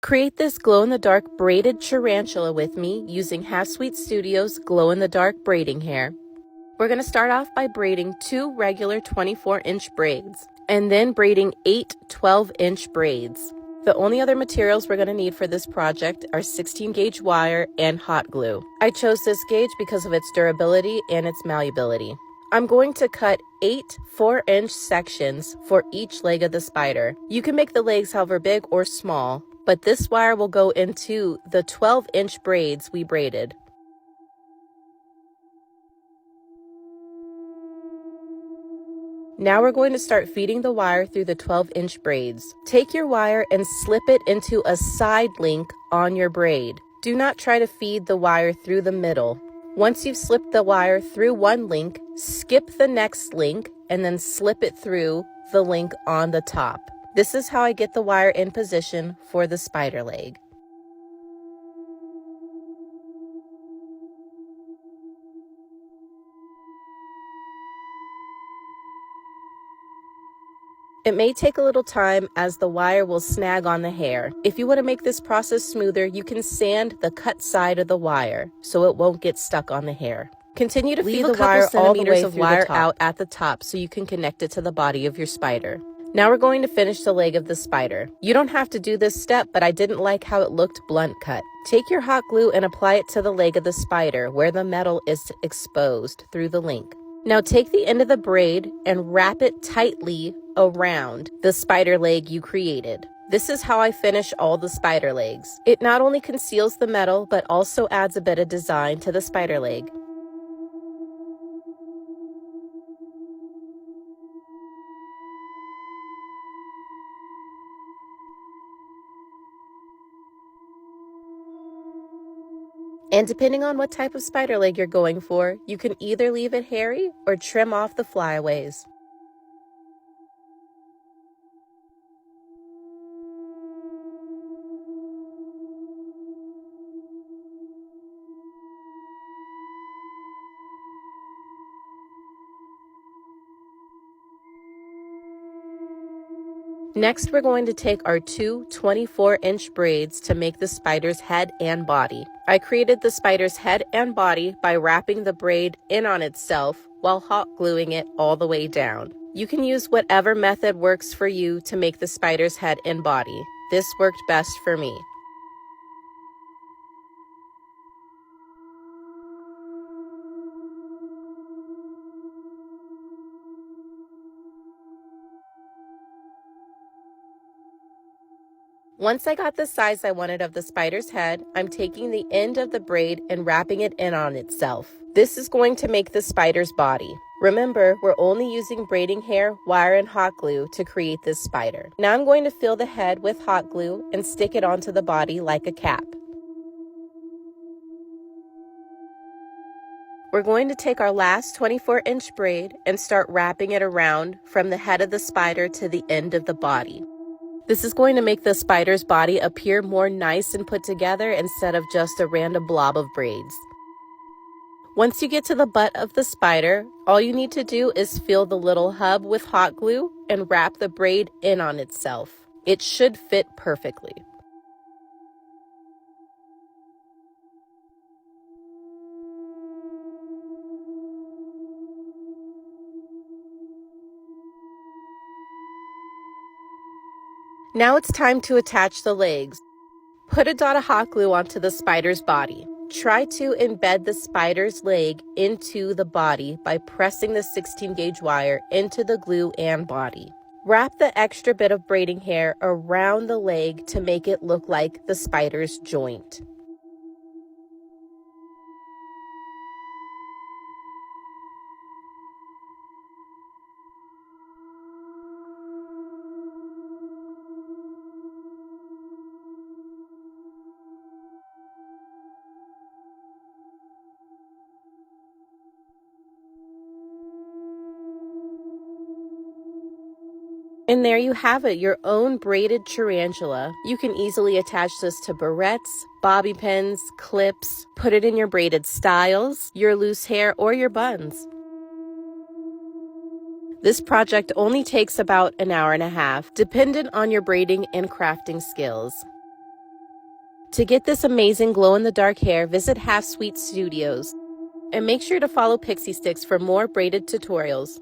Create this glow-in-the-dark braided tarantula with me using Half Sweet Studios glow-in-the-dark braiding hair. We're going to start off by braiding 2 regular 24-inch braids, and then braiding 8 12-inch braids. The only other materials we're going to need for this project are 16-gauge wire and hot glue. I chose this gauge because of its durability and its malleability. I'm going to cut 8 4-inch sections for each leg of the spider. You can make the legs however big or small, but this wire will go into the 12-inch braids we braided. Now we're going to start feeding the wire through the 12-inch braids. Take your wire and slip it into a side link on your braid. Do not try to feed the wire through the middle. Once you've slipped the wire through one link, skip the next link and then slip it through the link on the top. This is how I get the wire in position for the spider leg. It may take a little time as the wire will snag on the hair. If you want to make this process smoother, you can sand the cut side of the wire so it won't get stuck on the hair. Continue to feed the wire all the way through the top out at the top so you can connect it to the body of your spider. Now we're going to finish the leg of the spider. You don't have to do this step, but I didn't like how it looked blunt cut. Take your hot glue and apply it to the leg of the spider where the metal is exposed through the link. Now take the end of the braid and wrap it tightly around the spider leg you created. This is how I finish all the spider legs. It not only conceals the metal, but also adds a bit of design to the spider leg. And depending on what type of spider leg you're going for, you can either leave it hairy or trim off the flyaways. Next, we're going to take our 2 24-inch braids to make the spider's head and body. I created the spider's head and body by wrapping the braid in on itself while hot gluing it all the way down. You can use whatever method works for you to make the spider's head and body. This worked best for me. Once I got the size I wanted of the spider's head, I'm taking the end of the braid and wrapping it in on itself. This is going to make the spider's body. Remember, we're only using braiding hair, wire, and hot glue to create this spider. Now I'm going to fill the head with hot glue and stick it onto the body like a cap. We're going to take our last 24-inch braid and start wrapping it around from the head of the spider to the end of the body. This is going to make the spider's body appear more nice and put together instead of just a random blob of braids. Once you get to the butt of the spider, all you need to do is fill the little hub with hot glue and wrap the braid in on itself. It should fit perfectly. Now it's time to attach the legs. Put a dot of hot glue onto the spider's body. Try to embed the spider's leg into the body by pressing the 16-gauge wire into the glue and body. Wrap the extra bit of braiding hair around the leg to make it look like the spider's joint. And there you have it, your own braided tarantula. You can easily attach this to barrettes, bobby pins, clips, put it in your braided styles, your loose hair, or your buns. This project only takes about an hour and a half, dependent on your braiding and crafting skills. To get this amazing glow-in-the-dark hair, visit Half Sweet Studios. And make sure to follow Pixiestics for more braided tutorials.